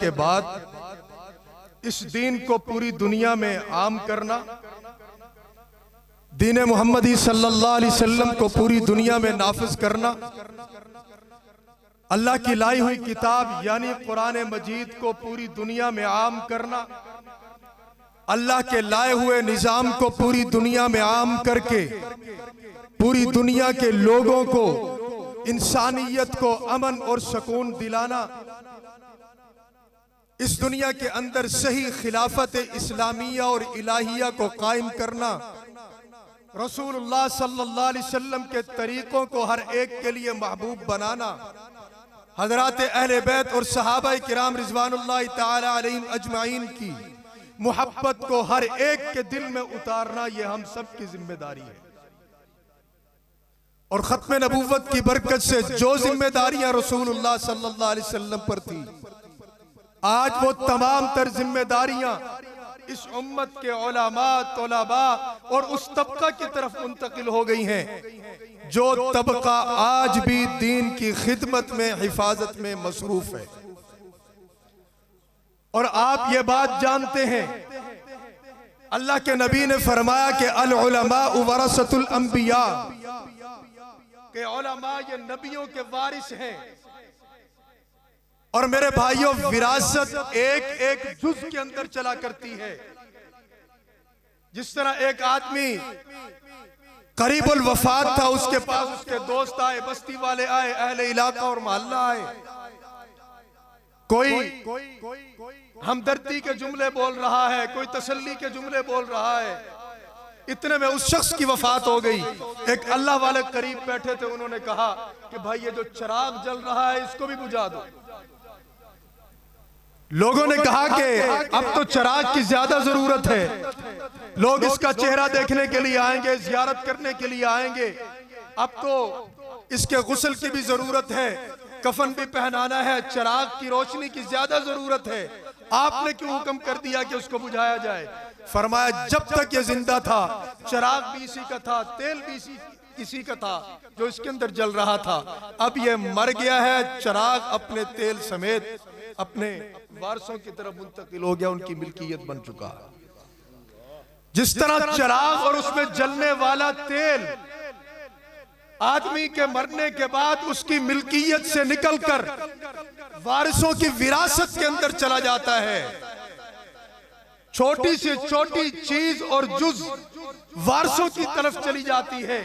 के बाद इस दीन को पूरी दुनिया में आम करना, दीन मोहम्मदी सल्लल्लाहु अलैहि वसल्लम को पूरी दुनिया में नाफिज करना, अल्लाह की लाई हुई किताब यानी कुरान मजीद को पूरी दुनिया में आम करना, अल्लाह के लाए हुए निजाम को पूरी दुनिया में आम करके पूरी दुनिया के लोगों को, इंसानियत को अमन और सुकून दिलाना, इस दुनिया के अंदर सही खिलाफत इस्लामिया और इलाहिया को कायम करना, रसूलुल्लाह सल्लल्लाहु अलैहि वसल्लम के तरीकों को हर एक के लिए महबूब बनाना, हजरात अहले बैत और सहाबाए किराम रिजवानुल्लाह ताला अलैहिम अजमाइन की मोहब्बत को हर एक के दिल में उतारना, यह हम सब की जिम्मेदारी है। और खत्म नबूवत की बरकत से जो जिम्मेदारियां रसूलुल्लाह सल्लल्लाहु अलैहि वसल्लम पर थी, आज वो तमाम तर जिम्मेदारियां इस उम्मत के उलमा, तलबा और उस तबका की तरफ मुंतकिल हो गई हैं जो तबका आज भी दीन की खिदमत में, हिफाजत में मसरूफ है। और आप ये बात जानते हैं, अल्लाह के नबी ने फरमाया कि अल उलमा वरसतुल अंबिया, के उलमा ये नबियों के वारिस हैं। और मेरे भाइयों, विरासत एक एक जुज के अंदर चला करती है। जिस तरह एक आदमी करीबुल वफात था, उसके पास उसके दोस्त आए, बस्ती वाले आए, अहले इलाका और मोहल्ला आए, कोई हमदर्दी के जुमले बोल रहा है, कोई तसल्ली के जुमले बोल रहा है। इतने में उस शख्स की वफात हो गई। एक अल्लाह वाले करीब बैठे थे, उन्होंने कहा कि भाई ये जो चिराग जल रहा है इसको भी बुझा दो। लोगों ने कहा कि अब तो चिराग की ज्यादा जरूरत है, लोग इसका चेहरा देखने के लिए आएंगे, जियारत करने के लिए आएंगे, अब तो इसके गुस्ल की भी जरूरत है, कफन भी पहनाना है, चिराग की रोशनी की ज्यादा जरूरत है। आपने क्यों हुक्म कर दिया कि उसको बुझाया जाए? फरमाया जब तक ये जिंदा था चिराग भी इसी का था, तेल भी इसी का था जो इसके अंदर जल रहा था। अब ये मर गया है, चिराग अपने तेल समेत अपने वारसों की तरफ मुंतकिल हो गया, उनकी मिल्कियत बन चुका। जिस तरह चिराग और उसमें जलने वाला तेल आदमी के मरने के बाद उसकी मिल्कियत से निकलकर वारिसों की विरासत के अंदर चला जाता है, छोटी से छोटी चीज और जुज वारिसों की तरफ चली जाती है।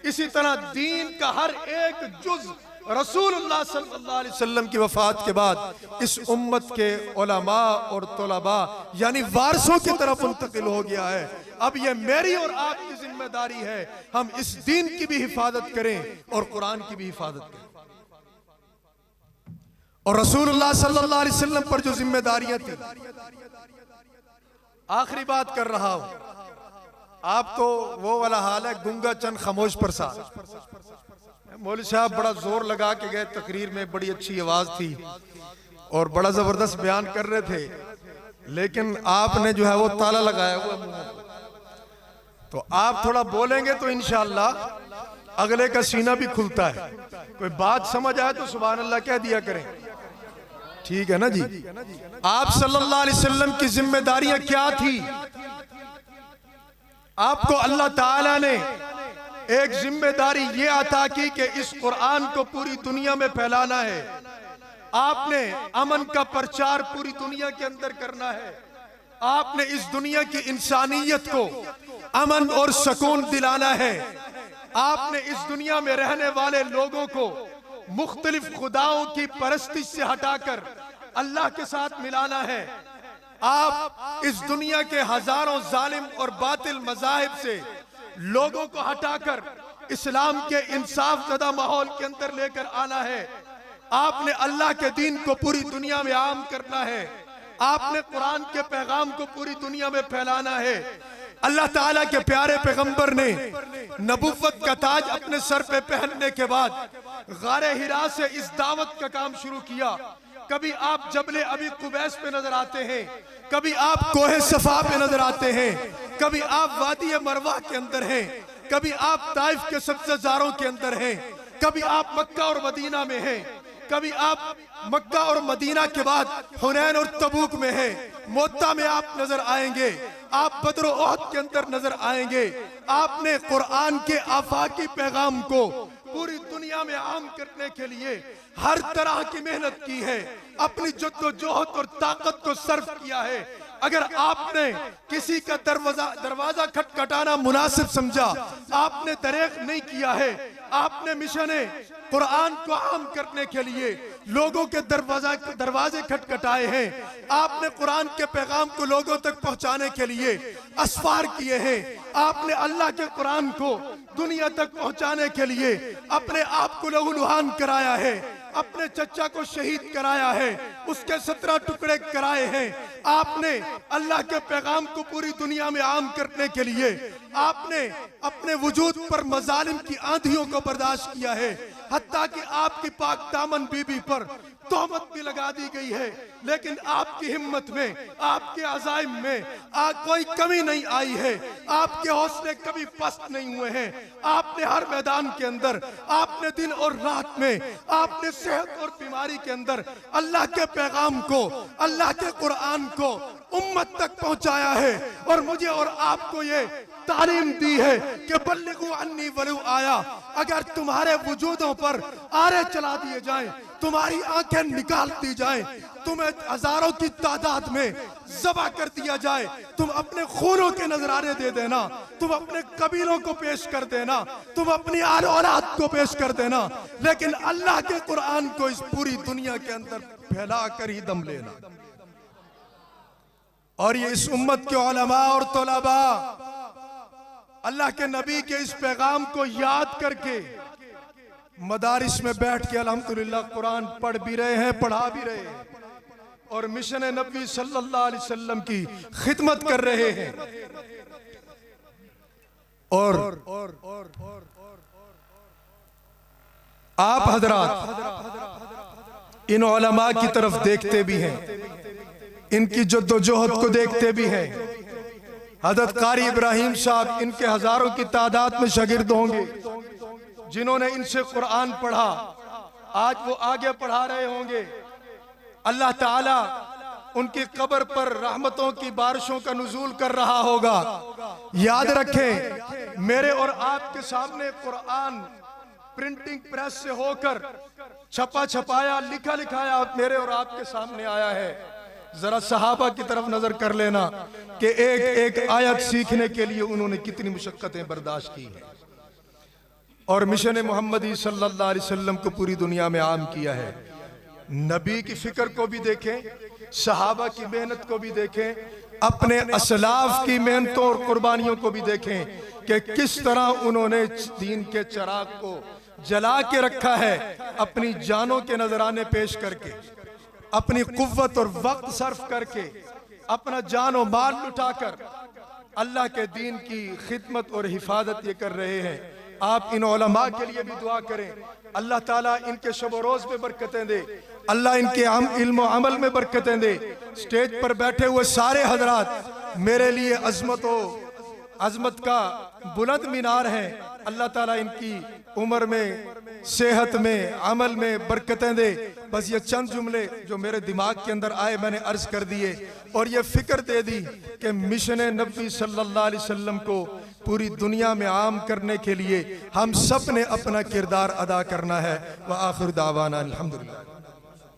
इसी तरह दीन का हर एक जुज रसूलुल्लाह सल्लल्लाहु अलैहि वसल्लम की वफात के बाद इस उम्मत के उलमा और तलबा यानी वारिसों की तरफ मुंतकिल हो गया है। अब ये मेरी और आपकी जिम्मेदारी है, हम इस दीन की भी हिफाजत करें और कुरान की भी हिफाजत करें। और रसूलुल्लाह सल्लल्लाहु अलैहि वसल्लम पर जो जिम्मेदारियां थी, आखिरी बात कर रहा हूं, आप तो वो वाला हाल है गुंगा चंद खामोश प्रसाद। मौलवी साहब बड़ा जोर लगा के गए तकरीर में, बड़ी अच्छी आवाज थी और बड़ा जबरदस्त बयान कर रहे थे, लेकिन आपने जो है वो ताला लगाया हुआ मुंह में। तो आप थोड़ा बोलेंगे तो इंशाअल्लाह अगले का सीना भी खुलता है। कोई बात समझ आए तो सुभान अल्लाह कह दिया करें, ठीक है ना जी? आप सल्लल्लाहु अलैहि वसल्लम की जिम्मेदारियां क्या थी? आपको अल्लाह ताला ने एक जिम्मेदारी ये अता की कि इस कुरान को पूरी दुनिया में फैलाना है। आपने अमन का प्रचार पूरी दुनिया के अंदर करना है। आपने इस दुनिया की इंसानियत को अमन और सुकून दिलाना है। आपने इस दुनिया में रहने वाले लोगों को मुख्तलिफ खुदाओं की परस्तिश से हटाकर अल्लाह के साथ मिलाना है। आप इस दुनिया के हजारों जालिम और बातिल मज़ाहिब से लोगों को हटाकर इस्लाम के इंसाफ ज़दा माहौल के अंदर लेकर आना है। आपने अल्लाह के दीन को पूरी दुनिया में आम करना है। आपने कुरान के पैगाम को पूरी दुनिया में फैलाना है। अल्लाह ताला के प्यारे पैगंबर ने नबुव्वत का ताज अपने सर पे पहनने के बाद गारे हिरा से इस दावत का काम शुरू किया। कभी आप जबले अबी कुबैस पे नजर आते हैं, कभी आप कोहे सफा पे नजर आते हैं, कभी आप वादी मरवा के अंदर हैं, कभी आप ताइफ के सब्ज़ारों के अंदर हैं, कभी आप मक्का और मदीना में हैं, कभी आप मक्का और मदीना के बाद हुनैन और तबूक में हैं, मोत्ता में आप नजर आएंगे, आप बद्र और ओहद के अंदर नजर आएंगे। आपने कुरान के आफाकी पैगाम को पूरी दुनिया में आम करने के लिए हर तरह की मेहनत की है, अपनी जद्दोजहद और ताकत को सर्व किया है। अगर आपने किसी का दरवाजा खटखटाना मुनासिब समझा, आपने दरेक नहीं किया है। आपने मिशन कुरान को आम करने के लिए लोगों के दरवाजे खटखटाए हैं। आपने कुरान के पैगाम को लोगों तक पहुंचाने के लिए असफार किए हैं। आपने अल्लाह के कुरान को दुनिया तक पहुंचाने के लिए अपने आप को लहूलुहान कराया है, अपने चचा को शहीद कराया है, उसके 17 टुकड़े कराए हैं। आपने अल्लाह के पैगाम को पूरी दुनिया में आम करने के लिए आपने अपने वजूद पर मजालिम की आंधियों को बर्दाश्त किया है। हत्ता कि आपकी पाक दामन बीबी पर तोहमत भी लगा दी गई है, लेकिन आपकी हिम्मत में, आपके अज़ाइम में कोई कमी नहीं आई है। आपके हौसले कभी पस्त नहीं हुए हैं। आपने हर मैदान के अंदर, आपने दिन और रात में, आपने सेहत और बीमारी के अंदर अल्लाह के पैगाम को, अल्लाह के कुरान को उम्मत तक पहुंचाया है। और मुझे और आपको ये तालीम दी है कि बल्लिगू अन्नी वलू आया। अगर तुम्हारे वजूदों पर आरे चला दिए जाएं, तुम्हारी आंखें निकाल दी जाएं, तुम्हें हजारों की तादाद में ज़बह कर दिया जाए, तुम अपने खूनों के नजराने दे देना, तुम अपने कबीलों को पेश कर देना, तुम अपनी आल औलाद को पेश कर देना, लेकिन अल्लाह के कुरान को इस पूरी दुनिया के अंदर फैला कर ही दम लेना। और ये इस उम्मत के उलमा और तलबा अल्लाह के नबी के इस पैगाम को याद करके मदारिस में बैठ के अल्हम्दुलिल्लाह कुरान पढ़ भी रहे हैं, पढ़ा भी रहे हैं और मिशन नबी सल्लल्लाहु अलैहि वसल्लम की खिदमत कर रहे हैं। और आप हजरात इन उलमा की तरफ देखते भी हैं, इनकी जद्दोजहद को देखते भी हैं। हजरत कारी इब्राहिम साहब, इनके हजारों की तादाद में शागिर्द होंगे जिन्होंने इनसे कुरान पढ़ा, आज वो आगे पढ़ा रहे होंगे। अल्लाह ताला उनकी कब्र पर रहमतों की बारिशों का नुज़ूल कर रहा होगा। याद रखें, मेरे और आपके सामने कुरान प्रिंटिंग प्रेस से होकर छपा छपाया, लिखा लिखाया मेरे और आपके सामने आया है। जरा सहाबा की तरफ नजर कर लेना कि एक एक आयत सीखने के लिए उन्होंने कितनी मुशक्कतें बर्दाश्त की हैं और मिशन मोहम्मदी सल्लल्लाहु अलैहि वसल्लम को पूरी दुनिया में आम किया है। नबी की फिक्र को भी देखें, सहाबा की मेहनत को भी देखें, अपने असलाफ की मेहनतों और कुर्बानियों को भी देखें कि किस तरह उन्होंने दीन के चिराग को जला के रखा है, अपनी जानों के नजराने पेश करके, अपनी कुव्वत और वक्त सर्फ करके, अपना जान और माल लुटाकर अल्लाह के दीन की खिदमत और हिफाजत ये कर रहे हैं। आप इन उलमा के लिए भी दुआ करें, अल्लाह ताला इनके शब रोज में बरकतें दे, अल्लाह इनके इल्म और अमल में बरकतें दे। स्टेज पर बैठे हुए सारे हजरात मेरे लिए अजमत का बुलंद मीनार है। अल्लाह ताला इनकी उम्र में, सेहत में, अमल में बरकतें दे। बस ये चंद जुमले जो मेरे दिमाग के अंदर आए मैंने अर्ज कर दिए और ये फिक्र दे दी कि मिशन नबी सल्लल्लाहु अलैहि वसल्लम को पूरी दुनिया में आम करने के लिए हम सब ने अपना किरदार अदा करना है। व आखिर दावाना अल्हम्दुलिल्लाह।